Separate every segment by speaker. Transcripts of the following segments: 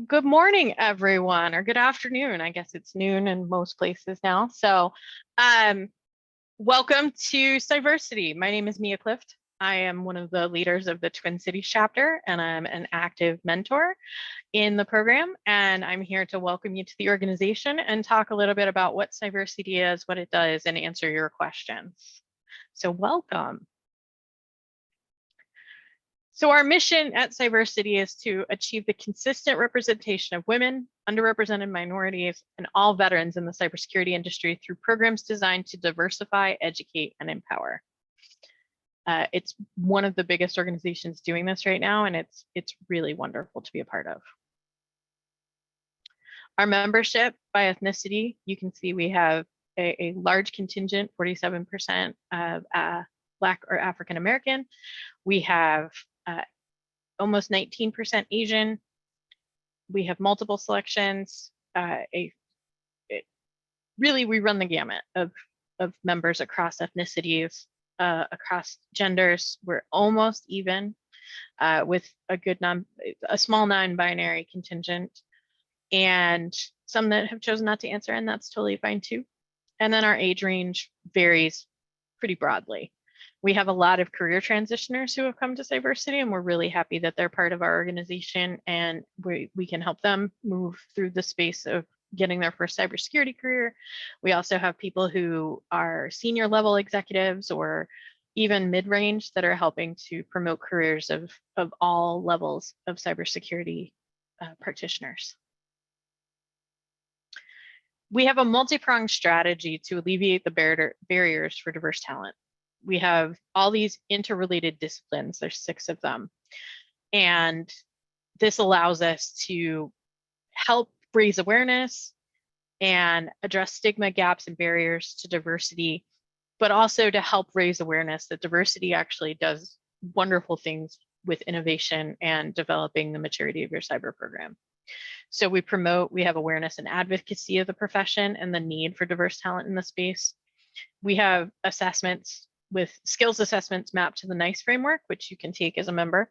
Speaker 1: Good morning, everyone, or good afternoon. I guess it's noon in most places now. Um, welcome to Cyversity. My name is Mia Clift. I am one of the leaders of the Twin Cities chapter, and I'm an active mentor in the program. And I'm here to welcome you to the organization and talk a little bit about what Cyversity is, what it does, and answer your questions. So welcome. So our mission at Cyversity is to achieve the consistent representation of women, underrepresented minorities, and all veterans in the cybersecurity industry through programs designed to diversify, educate, and empower. It's one of the biggest organizations doing this right now, and it's really wonderful to be a part of. Our membership by ethnicity, you can see we have a large contingent, 47% of Black or African American. We have almost 19% Asian. We have multiple selections. Really, we run the gamut of members across ethnicities, across genders. We're almost even with a small non-binary contingent, and some that have chosen not to answer, and that's totally fine too. And then our age range varies pretty broadly. We have a lot of career transitioners who have come to Cyversity, and we're really happy that they're part of our organization, and we can help them move through the space of getting their first cybersecurity career. We also have people who are senior level executives or even mid-range that are helping to promote careers of all levels of cybersecurity practitioners. We have a multi-pronged strategy to alleviate the barriers for diverse talent. We have all these interrelated disciplines, there's 6 of them. And this allows us to help raise awareness and address stigma, gaps, and barriers to diversity, but also to help raise awareness that diversity actually does wonderful things with innovation and developing the maturity of your cyber program. So we have awareness and advocacy of the profession and the need for diverse talent in the space. We have assessments with skills assessments mapped to the NICE framework, which you can take as a member,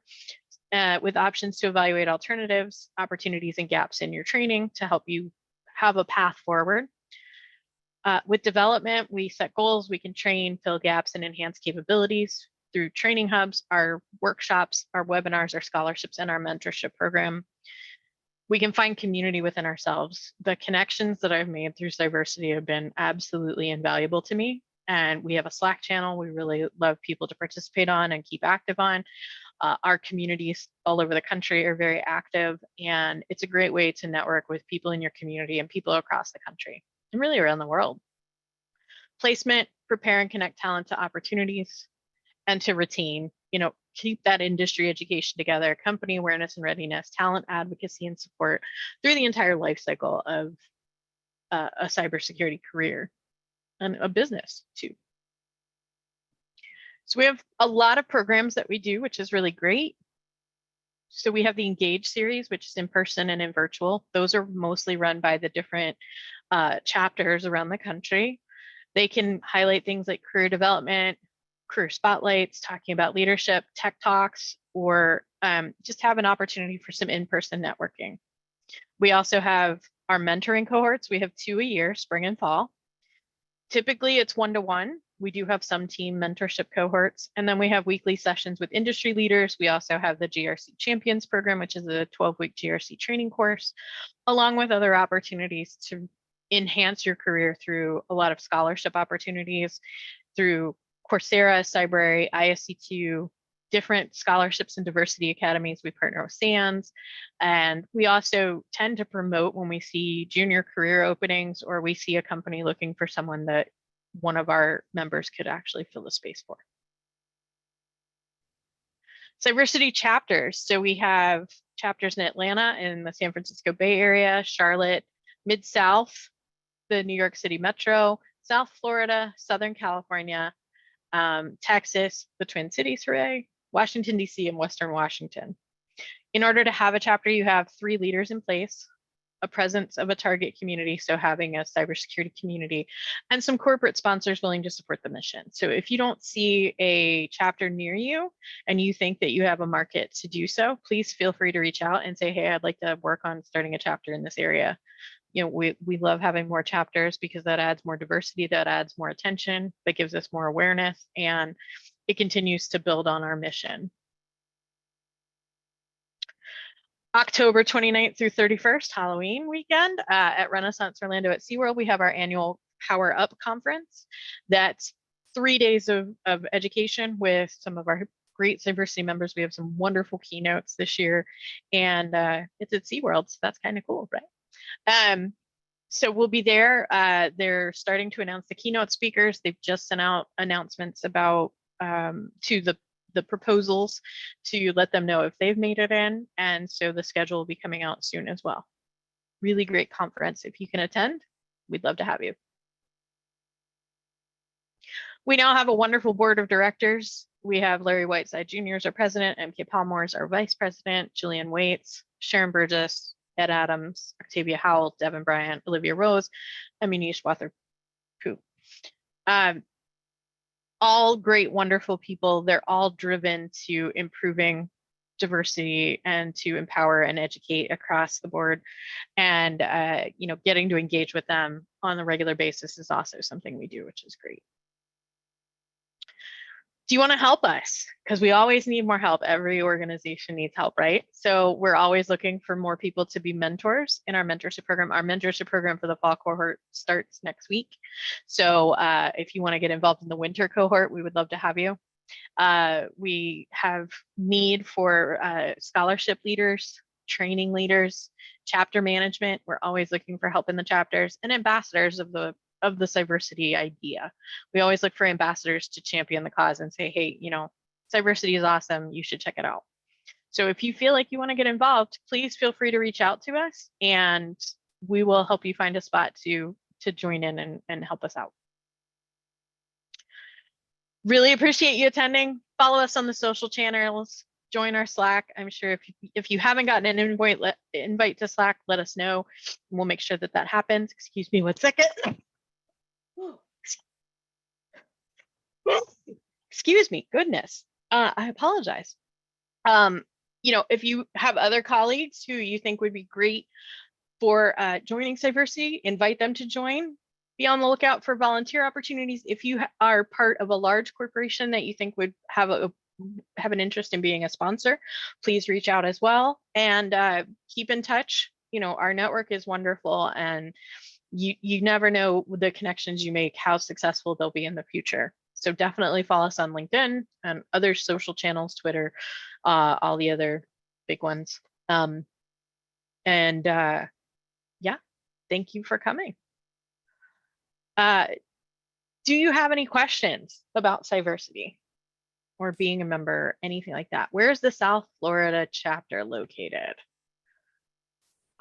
Speaker 1: with options to evaluate alternatives, opportunities, and gaps in your training to help you have a path forward. With development, we set goals, we can train, fill gaps, and enhance capabilities through training hubs, our workshops, our webinars, our scholarships, and our mentorship program. We can find community within ourselves. The connections that I've made through Cyversity have been absolutely invaluable to me. And we have a Slack channel we really love people to participate on and keep active on. Our communities all over the country are very active, and it's a great way to network with people in your community and people across the country and really around the world. Placement, prepare and connect talent to opportunities, and to retain, keep that industry education together, company awareness and readiness, talent advocacy and support through the entire life cycle of a cybersecurity career and a business too. So we have a lot of programs that we do, which is really great. So we have the Engage series, which is in person and in virtual. Those are mostly run by the different chapters around the country. They can highlight things like career development, career spotlights, talking about leadership, tech talks, or just have an opportunity for some in-person networking. We also have our mentoring cohorts. We have 2 a year, spring and fall. Typically it's 1-to-1. We do have some team mentorship cohorts, and then we have weekly sessions with industry leaders. We also have the GRC Champions program, which is a 12-week GRC training course, along with other opportunities to enhance your career through a lot of scholarship opportunities, through Coursera, Cybrary, ISC2, different scholarships and diversity academies. We partner with SANS, and we also tend to promote when we see junior career openings or we see a company looking for someone that one of our members could actually fill the space for. Cyversity chapters. So we have chapters in Atlanta, in the San Francisco Bay Area, Charlotte, Mid-South, the New York City Metro, South Florida, Southern California, Texas, the Twin Cities, hooray, Washington, D.C., and Western Washington. In order to have a chapter, you have 3 leaders in place. a presence of a target community, so having a cybersecurity community, and some corporate sponsors willing to support the mission. So if you don't see a chapter near you and you think that you have a market to do so, please feel free to reach out and say, hey, I'd like to work on starting a chapter in this area. You know, we love having more chapters because that adds more diversity, that adds more attention, that gives us more awareness, and it continues to build on our mission. October 29th through 31st, Halloween weekend, at Renaissance Orlando at SeaWorld, we have our annual Power Up conference. That's 3 days of education with some of our great Cyversity members. We have some wonderful keynotes this year, and it's at SeaWorld, so that's kind of cool, right? So we'll be there. They're starting to announce the keynote speakers. They've just sent out announcements about to the proposals to let them know if they've made it in. And so the schedule will be coming out soon as well. Really great conference. If you can attend, we'd love to have you. We now have a wonderful board of directors. We have Larry Whiteside Jr. as our president, MK Palmore as our vice president, Jillian Waits, Sharon Burgess, Ed Adams, Octavia Howell, Devin Bryant, Olivia Rose, and Munish Wather-Poo. All great, wonderful people. They're all driven to improving diversity and to empower and educate across the board. And you know, getting to engage with them on a regular basis is also something we do, which is great. Do you want to help us? Because we always need more help. Every organization needs help, right? So we're always looking for more people to be mentors in our mentorship program. Our mentorship program for the fall cohort starts next week. So if you want to get involved in the winter cohort, we would love to have you. We have need for scholarship leaders, training leaders, chapter management. We're always looking for help in the chapters, and ambassadors of the Cyversity idea. We always look for ambassadors to champion the cause and say, hey, you know, Cyversity is awesome. You should check it out. So if you feel like you want to get involved, please feel free to reach out to us, and we will help you find a spot to join in and help us out. Really appreciate you attending. Follow us on the social channels. Join our Slack. I'm sure if you haven't gotten an invite to Slack, let us know. We'll make sure that that happens. Excuse me 1 second. Excuse me, goodness. I apologize. You know, if you have other colleagues who you think would be great for joining Cyversity, invite them to join. Be on the lookout for volunteer opportunities. If you are part of a large corporation that you think would have an interest in being a sponsor, please reach out as well, and keep in touch. You know, our network is wonderful, and you never know the connections you make, how successful they'll be in the future. So definitely follow us on LinkedIn and other social channels, Twitter, all the other big ones. Yeah, thank you for coming. Do you have any questions about Cyversity or being a member, anything like that? Where's the South Florida chapter located?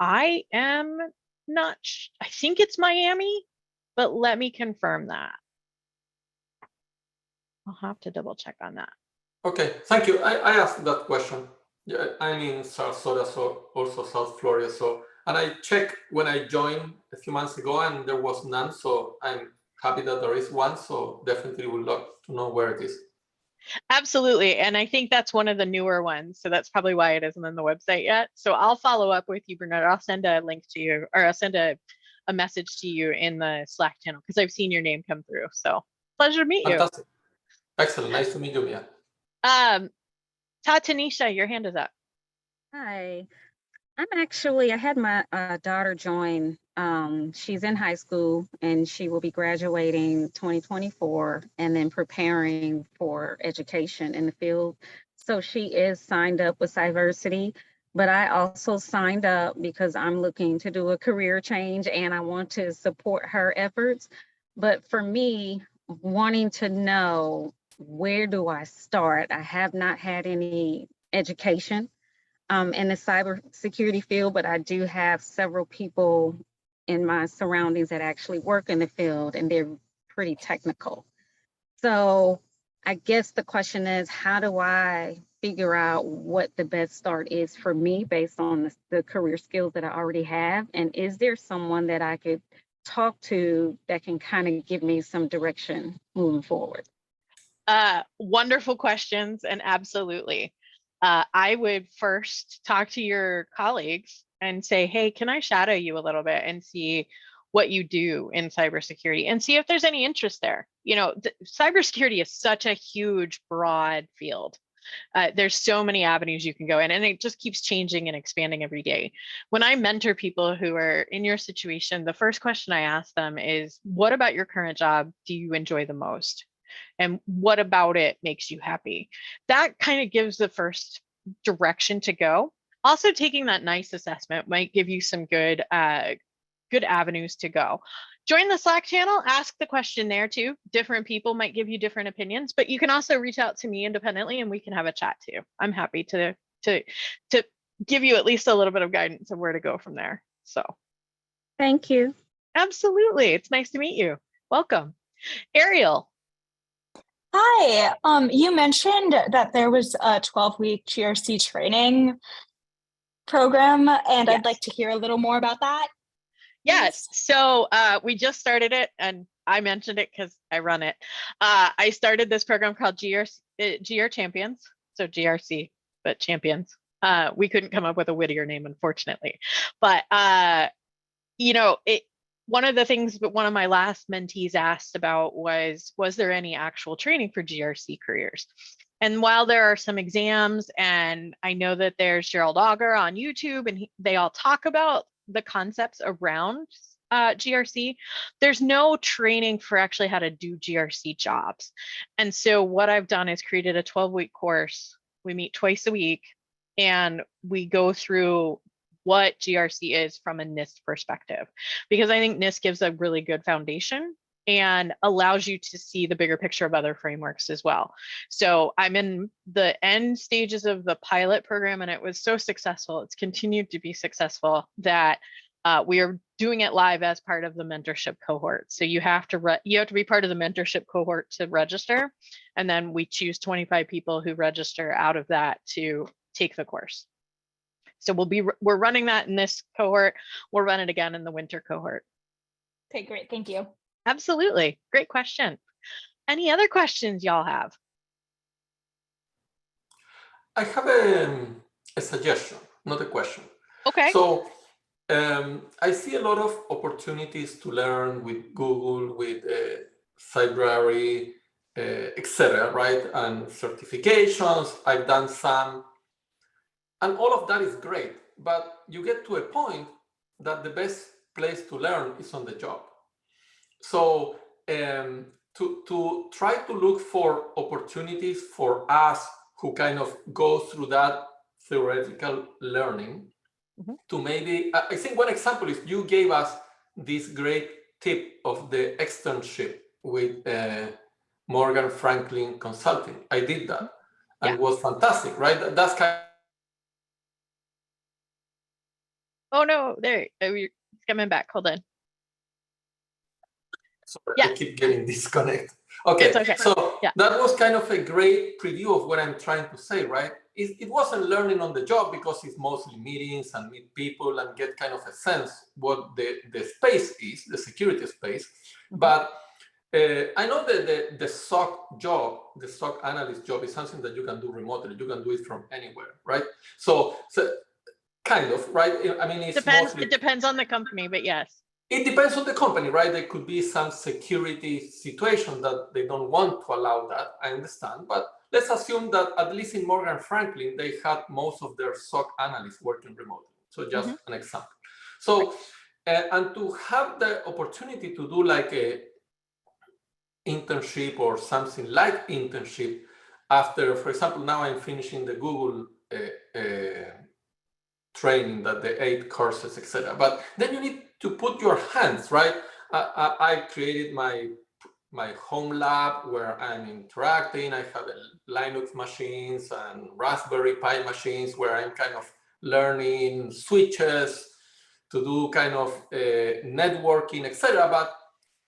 Speaker 1: I am not, I think it's Miami, but let me confirm that. I'll have to double check on that.
Speaker 2: Okay, thank you. I asked that question. Yeah, I'm in Sarasota, so also South Florida. So, and I checked when I joined a few months ago, and there was none. So I'm happy that there is one. So definitely would love to know where it is.
Speaker 1: Absolutely, and I think that's one of the newer ones. So that's probably why it isn't on the website yet. So I'll follow up with you, Bernard. I'll send a link to you, or I'll send a message to you in the Slack channel, because I've seen your name come through. So pleasure to meet
Speaker 2: Fantastic. Excellent. Nice to meet you, Mia.
Speaker 1: Tanisha, your hand is up.
Speaker 3: Hi, I had my daughter join. She's in high school and she will be graduating 2024 and then preparing for education in the field. So she is signed up with Cyversity, but I also signed up because I'm looking to do a career change and I want to support her efforts. But for me, wanting to know, where do I start? I have not had any education in the cybersecurity field, but I do have several people in my surroundings that actually work in the field, and they're pretty technical. So I guess the question is, how do I figure out what the best start is for me based on the career skills that I already have. And is there someone that I could talk to that can kind of give me some direction moving forward?
Speaker 1: Wonderful questions, and absolutely. I would first talk to your colleagues and say, hey, can I shadow you a little bit and see what you do in cybersecurity and see if there's any interest there. You know, cybersecurity is such a huge, broad field. There's so many avenues you can go in, and it just keeps changing and expanding every day. When I mentor people who are in your situation, the first question I ask them is, what about your current job do you enjoy the most? And what about it makes you happy? That kind of gives the first direction to go. Also, taking that NICE assessment might give you some good avenues to go. Join the Slack channel, ask the question there too. Different people might give you different opinions, but you can also reach out to me independently and we can have a chat too. I'm happy to give you at least a little bit of guidance of where to go from there. So
Speaker 3: thank you.
Speaker 1: Absolutely. It's nice to meet you. Welcome. Ariel.
Speaker 4: Hi. You mentioned that there was a 12-week GRC training program, and
Speaker 1: Yes.
Speaker 4: I'd like to hear a little more about that.
Speaker 1: Yes. So we just started it, and I mentioned it because I run it. I started this program called GR Champions. So GRC, but champions. We couldn't come up with a wittier name, unfortunately. But you know, one of the things that one of my last mentees asked about was there any actual training for GRC careers? And while there are some exams, and I know that there's Gerald Auger on YouTube, and they all talk about the concepts around GRC, there's no training for actually how to do GRC jobs. And so what I've done is created a 12-week course. We meet twice a week, and we go through what GRC is from a NIST perspective, because I think NIST gives a really good foundation and allows you to see the bigger picture of other frameworks as well. So I'm in the end stages of the pilot program, and it was so successful. It's continued to be successful that we are doing it live as part of the mentorship cohort. So you have to be part of the mentorship cohort to register, and then we choose 25 people who register out of that to take the course. So we're running that in this cohort. We'll run it again in the winter cohort.
Speaker 4: Okay, great. Thank you.
Speaker 1: Absolutely. Great question. Any other questions y'all have?
Speaker 2: I have a suggestion, not a question.
Speaker 1: Okay.
Speaker 2: So I see a lot of opportunities to learn with Google, with Cyversity, etc., right? And certifications. I've done some. And all of that is great, but you get to a point that the best place to learn is on the job. So to try to look for opportunities for us who kind of go through that theoretical learning, to maybe, I think one example is you gave us this great tip of the externship with Morgan Franklin Consulting. I did that, and it was fantastic, right? That's kind of.
Speaker 1: Oh no, there, you're coming back. Hold on.
Speaker 2: Sorry, I keep getting disconnected. Okay,
Speaker 1: it's okay.
Speaker 2: So that was kind of a great preview of what I'm trying to say, right? It wasn't learning on the job because it's mostly meetings and meet people and get kind of a sense what the space is, the security space. But I know that the SOC job, the SOC analyst job is something that you can do remotely. You can do it from anywhere, right? So kind of, right? I mean,
Speaker 1: it depends on the company, but yes.
Speaker 2: It depends on the company, right? There could be some security situation that they don't want to allow that. I understand. But let's assume that at least in Morgan Franklin, they had most of their SOC analysts working remotely. So just an example. So, and to have the opportunity to do like a internship or something like internship after, for example, now I'm finishing the Google training, that the 8 courses, etc. But then you need to put your hands, right? I created my home lab where I'm interacting. I have Linux machines and Raspberry Pi machines where I'm kind of learning switches to do kind of networking, etc. But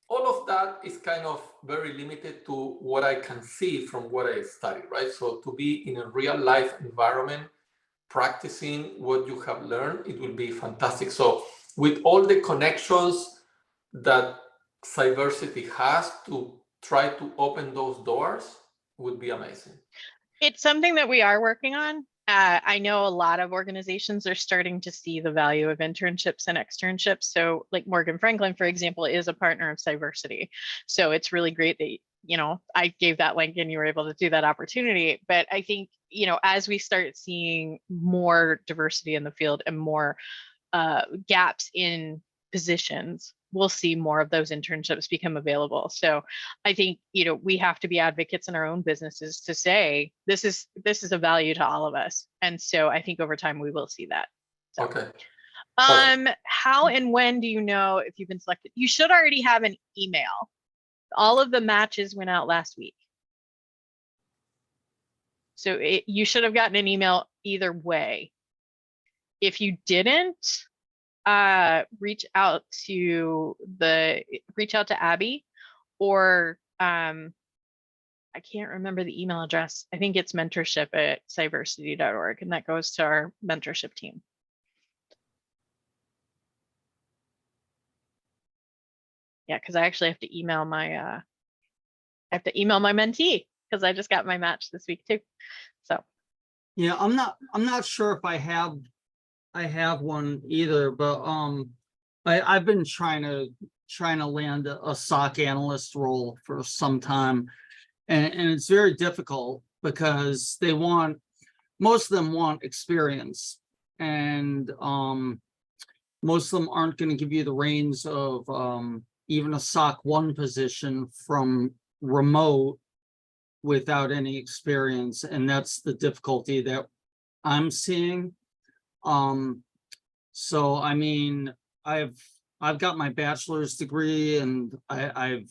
Speaker 2: all of that is kind of very limited to what I can see from what I study, right? So to be in a real life environment, practicing what you have learned, it will be fantastic. So with all the connections that Cyversity has to try to open those doors would be amazing.
Speaker 1: It's something that we are working on. I know a lot of organizations are starting to see the value of internships and externships. So like Morgan Franklin, for example, is a partner of Cyversity. So it's really great that, you know, I gave that link and you were able to do that opportunity. But I think, you know, as we start seeing more diversity in the field and more gaps in positions, we'll see more of those internships become available. So I think, you know, we have to be advocates in our own businesses to say this is a value to all of us. And so I think over time we will see that. So,
Speaker 2: Okay.
Speaker 1: how and when do you know if you've been selected? You should already have an email. All of the matches went out last week. So you should have gotten an email either way. If you didn't, reach out to Abby, or I can't remember the email address. I think it's mentorship@cyversity.org, and that goes to our mentorship team. Yeah, because I actually have to email my mentee because I just got my match this week too. So
Speaker 5: Yeah, I'm not sure if I have one either, but I've been trying to land a SOC analyst role for some time, and it's very difficult because most of them want experience, and most of them aren't going to give you the reins of even a SOC 1 position from remote without any experience, and that's the difficulty that I'm seeing. So I mean, I've got my bachelor's degree, and I've,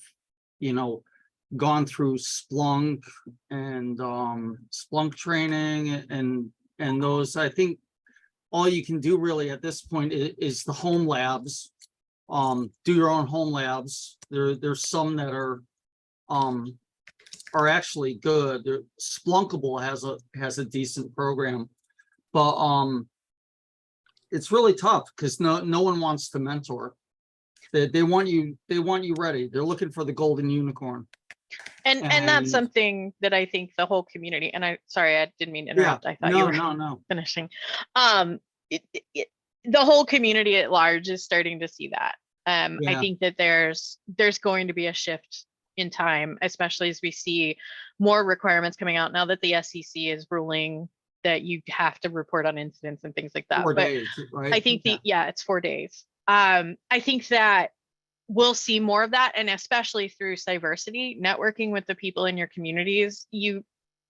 Speaker 5: you know, gone through Splunk and Splunk training and those. I think all you can do really at this point is the home labs. Do your own home labs. There's some that are actually good. Splunkable has a decent program, but it's really tough because no one wants to mentor. They want you ready. They're looking for the golden unicorn.
Speaker 1: and that's something that I think the whole community, and I didn't mean to interrupt.
Speaker 5: Yeah,
Speaker 1: I thought you were finishing. The whole community at large is starting to see that. I think that there's going to be a shift in time, especially as we see more requirements coming out now that the SEC is ruling that you have to report on incidents and things like that.
Speaker 5: 4 days, right?
Speaker 1: I think it's 4 days. I think that we'll see more of that, and especially through Cyversity, networking with the people in your communities. You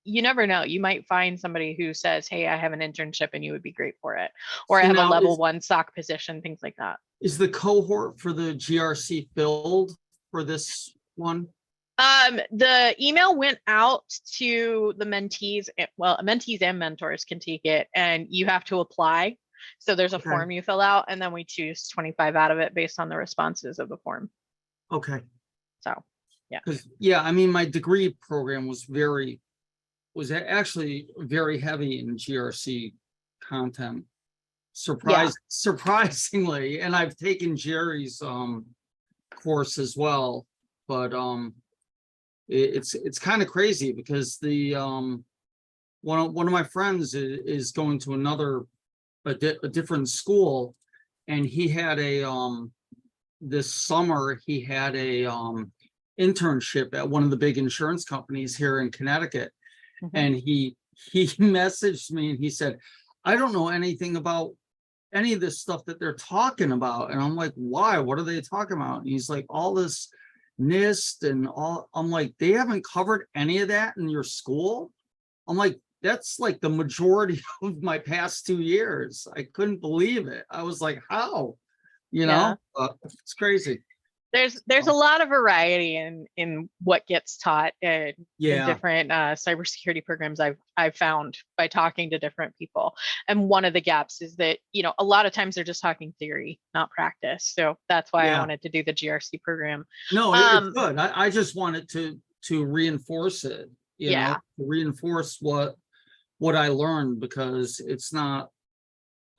Speaker 1: never know. You might find somebody who says, "Hey, I have an internship, and you would be great for it," or "I have a level 1 SOC position," things like that.
Speaker 5: Is the cohort for the GRC filled for this one?
Speaker 1: The email went out to the mentees. Well, mentees and mentors can take it, and you have to apply. So there's a form you fill out, and then we choose 25 out of it based on the responses of the form.
Speaker 5: Okay.
Speaker 1: So, yeah.
Speaker 5: Yeah, I mean, my degree program was actually very heavy in GRC content. Surprisingly, and I've taken Jerry's course as well, but it's kind of crazy because the one of my friends is going to a different school, and he had this summer he had a internship at one of the big insurance companies here in Connecticut. And he messaged me and he said, "I don't know anything about any of this stuff that they're talking about." And I'm like, "Why? What are they talking about?" And he's like, "All this NIST and all." I'm like, "They haven't covered any of that in your school?" I'm like, "That's like the majority of my past 2 years." I couldn't believe it. I was like, "How?" You know, it's crazy.
Speaker 1: there's a lot of variety in what gets taught in
Speaker 5: Yeah.
Speaker 1: different cybersecurity programs I've found by talking to different people. And one of the gaps is that, you know, a lot of times they're just talking theory, not practice. So that's why I
Speaker 5: Yeah.
Speaker 1: wanted to do the GRC program.
Speaker 5: No,
Speaker 1: Um,
Speaker 5: it's good. I just wanted to reinforce it, you know,
Speaker 1: Yeah.
Speaker 5: to reinforce what I learned, because it's not,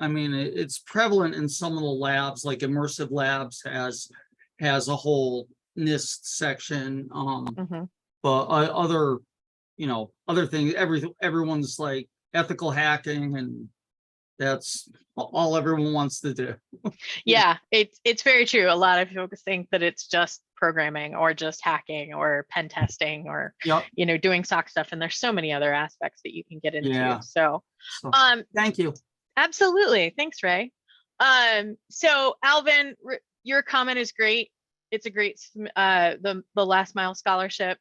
Speaker 5: I mean, it's prevalent in some of the labs, like Immersive Labs has a whole NIST section,
Speaker 1: mhm.
Speaker 5: but other, you know, other things, everyone's like ethical hacking, and that's all everyone wants to do.
Speaker 1: Yeah, it's very true. A lot of people think that it's just programming or just hacking or pen testing or,
Speaker 5: Yep.
Speaker 1: you know, doing SOC stuff. And there's so many other aspects that you can get into.
Speaker 5: Yeah.
Speaker 1: So,
Speaker 5: So,
Speaker 1: um,
Speaker 5: thank you.
Speaker 1: absolutely. Thanks, Ray. So Alvin, your comment is great. It's a great, the last mile scholarship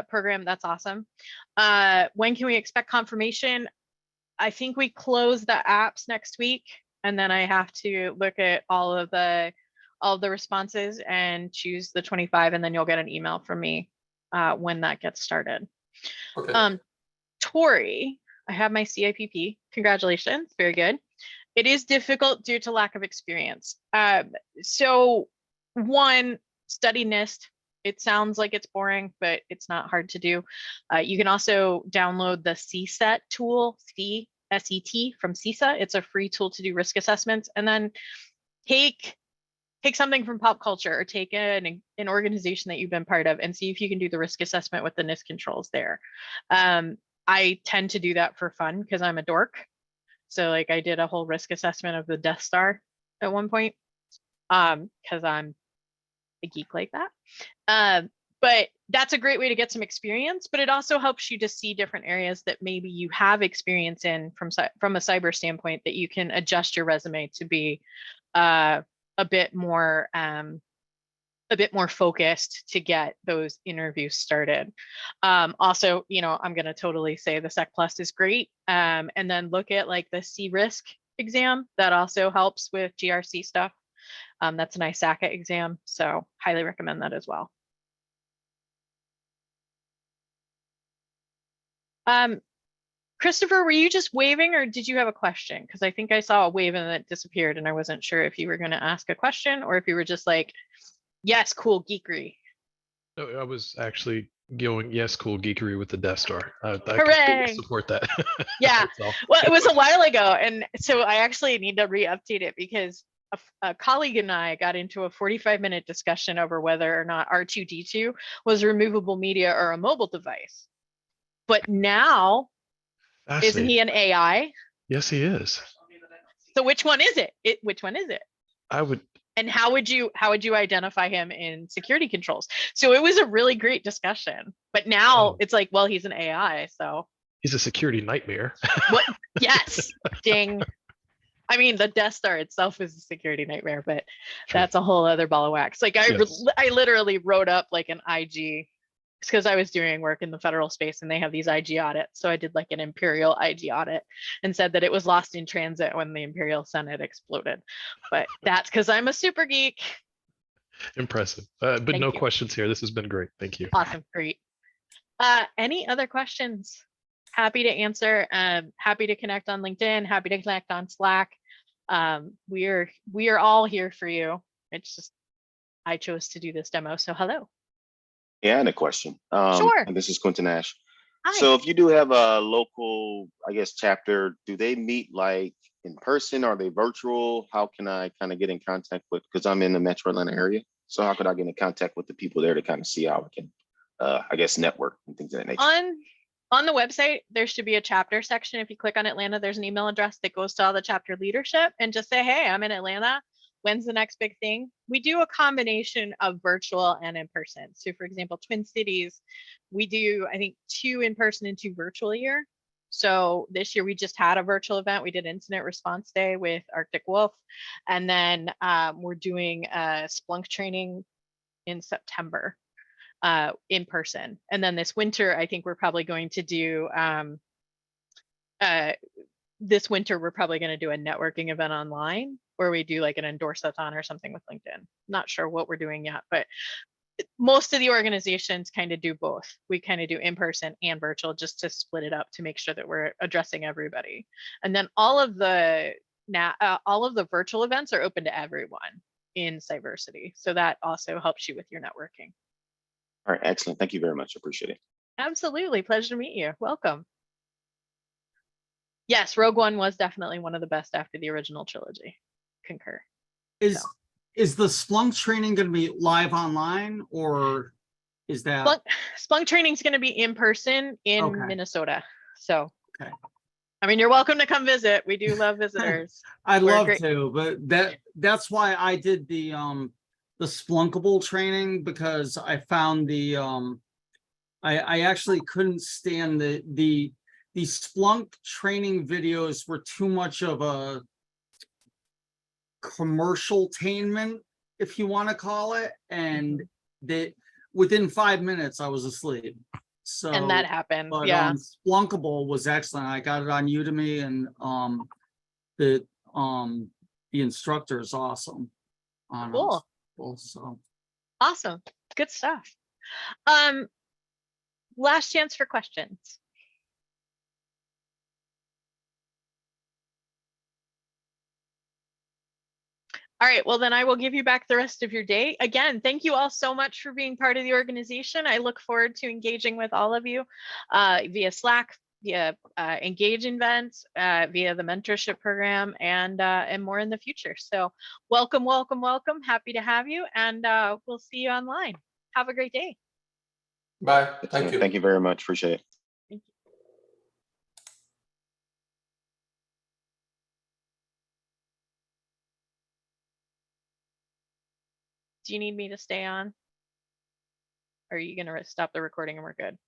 Speaker 1: program. That's awesome. When can we expect confirmation? I think we close the apps next week, and then I have to look at all of the responses and choose the 25, and then you'll get an email from me when that gets started.
Speaker 2: Okay.
Speaker 1: Tori, I have my CIPP. Congratulations, very good. It is difficult due to lack of experience. So one, study NIST. It sounds like it's boring, but it's not hard to do. You can also download the CSET tool, SET from CISA. It's a free tool to do risk assessments, and then take something from pop culture or take an organization that you've been part of and see if you can do the risk assessment with the NIST controls there. I tend to do that for fun because I'm a dork. So like I did a whole risk assessment of the Death Star at one point because I'm a geek like that. But that's a great way to get some experience, but it also helps you to see different areas that maybe you have experience in from a cyber standpoint that you can adjust your resume to be a bit more focused to get those interviews started. Also, you know, I'm going to totally say the Sec Plus is great. And then look at like the C-Risk exam. That also helps with GRC stuff. That's an ISACA exam. So highly recommend that as well. Christopher, were you just waving or did you have a question? Because I think I saw a wave and it disappeared and I wasn't sure if you were going to ask a question or if you were just like, yes, cool geekery.
Speaker 6: No, I was actually going, yes, cool geekery with the Death Star. I
Speaker 1: Hooray!
Speaker 6: completely support that.
Speaker 1: Yeah.
Speaker 6: That's all.
Speaker 1: Well, it was a while ago. And so I actually need to re-update it because a colleague and I got into a 45-minute discussion over whether or not R2D2 was removable media or a mobile device. But now, isn't he an AI?
Speaker 6: Yes, he is.
Speaker 1: So which one is it? Which one is it?
Speaker 6: I would.
Speaker 1: And how would you identify him in security controls? So it was a really great discussion. But now it's like, well, he's an AI, so
Speaker 6: He's a security nightmare.
Speaker 1: what? Yes, ding. I mean, the Death Star itself is a security nightmare, but
Speaker 6: True.
Speaker 1: that's a whole other ball of wax. Like I literally wrote up like an IG because I was doing work in the federal space and they have these IG audits. So I did like an Imperial IG audit and said that it was lost in transit when the Imperial Senate exploded. But that's because I'm a super geek.
Speaker 6: Impressive. But
Speaker 1: Thank
Speaker 6: no
Speaker 1: you.
Speaker 6: questions here. This has been great. Thank you.
Speaker 1: Awesome. Great. Any other questions? Happy to answer. Happy to connect on LinkedIn. Happy to connect on Slack. We are all here for you. It's just I chose to do this demo. So hello.
Speaker 7: Yeah, and a question.
Speaker 1: Sure.
Speaker 7: And this is Quentin Ash.
Speaker 1: Hi.
Speaker 7: So if you do have a local, I guess, chapter, do they meet like in person? Are they virtual? How can I kind of get in contact with, because I'm in the Metro Atlanta area. So how could I get in contact with the people there to kind of see how we can, I guess, network and things of that nature?
Speaker 1: On the website, there should be a chapter section. If you click on Atlanta, there's an email address that goes to all the chapter leadership and just say, hey, I'm in Atlanta. When's the next big thing? We do a combination of virtual and in person. So for example, Twin Cities, we do, I think, 2 in person and 2 virtual a year. So this year we just had a virtual event. We did Incident Response Day with Arctic Wolf. And then we're doing a Splunk training in September. In person. And then this winter, I think we're probably going to do, this winter, we're probably going to do a networking event online where we do like an endorse-a-thon or something with LinkedIn. Not sure what we're doing yet, but most of the organizations kind of do both. We kind of do in person and virtual just to split it up to make sure that we're addressing everybody. And then all of the virtual events are open to everyone in Cyversity. So that also helps you with your networking.
Speaker 7: All right, excellent. Thank you very much. I appreciate it.
Speaker 1: Absolutely. Pleasure to meet you. Welcome. Yes, Rogue One was definitely one of the best after the original trilogy. Concur.
Speaker 5: Is
Speaker 1: So.
Speaker 5: is the Splunk training going to be live online, or is that
Speaker 1: Splunk training is going to be in person in
Speaker 5: Okay.
Speaker 1: Minnesota. So,
Speaker 5: Okay.
Speaker 1: I mean, you're welcome to come visit. We do love visitors.
Speaker 5: I'd
Speaker 1: We're
Speaker 5: love
Speaker 1: great.
Speaker 5: to, but that's why I did the Splunkable training, because I found the I actually couldn't stand the Splunk training videos were too much of a commercial-tainment, if you want to call it, and they within 5 minutes I was asleep. So
Speaker 1: And that happened.
Speaker 5: but
Speaker 1: Yeah.
Speaker 5: Splunkable was excellent. I got it on Udemy, and the instructor is awesome on
Speaker 1: Cool.
Speaker 5: so
Speaker 1: Awesome. Good stuff. Last chance for questions. All right, well then I will give you back the rest of your day. Again, thank you all so much for being part of the organization. I look forward to engaging with all of you via Slack, via Engage events, via the mentorship program, and more in the future. So welcome, welcome, welcome. Happy to have you, and we'll see you online. Have a great day.
Speaker 2: Bye. Thank
Speaker 7: Excellent.
Speaker 2: you.
Speaker 7: Thank you very much. Appreciate it.
Speaker 1: Thank you. Do you need me to stay on? Or are you going to stop the recording and we're good?